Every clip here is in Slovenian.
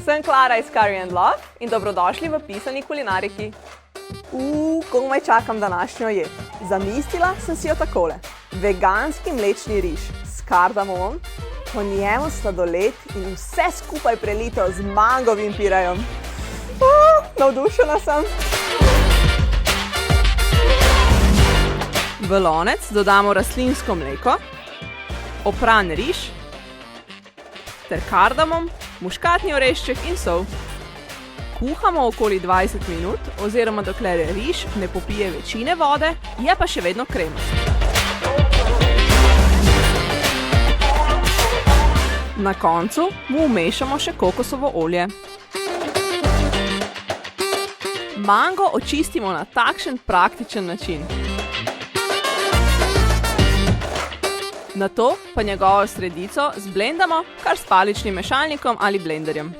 Sem Klara iz Curry and Love in dobrodošli v Pisani kulinariki. Komaj čakam današnjo jed. Zamislila sem si jo takole. Veganski mlečni riž s kardamomom, po njemu sladoled in vse skupaj prelito z mangovim pirejem. Navdušena sem. V lonec dodamo rastlinsko mleko, opran riž ter kardamom, muškatni orešček in sol. Kuhamo okoli 20 minut oziroma dokler riž ne popije večine vode, je pa še vedno kremast. Na koncu mu vmešamo še kokosovo olje. Mango očistimo na takšen praktičen način. Nato pa njegovo sredico zblendamo kar s paličnim mešalnikom ali blenderjem.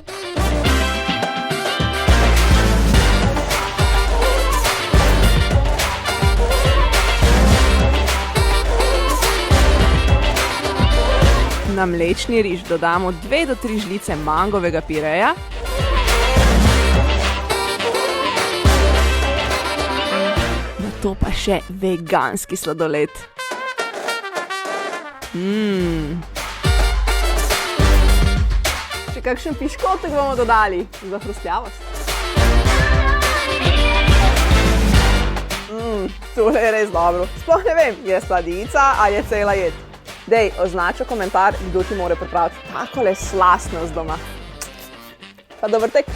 Na mlečni riž dodamo 2 do 3 žlice mangovega pireja, nato pa še veganski sladoled. Še kakšen piškotek bomo dodali za hrustljavost. Tole je res dobro. Sploh ne vem, je sladica ali je cela jed. Dej, označi komentar, kdo ti more pripraviti takole slastnost doma. Pa dober tek!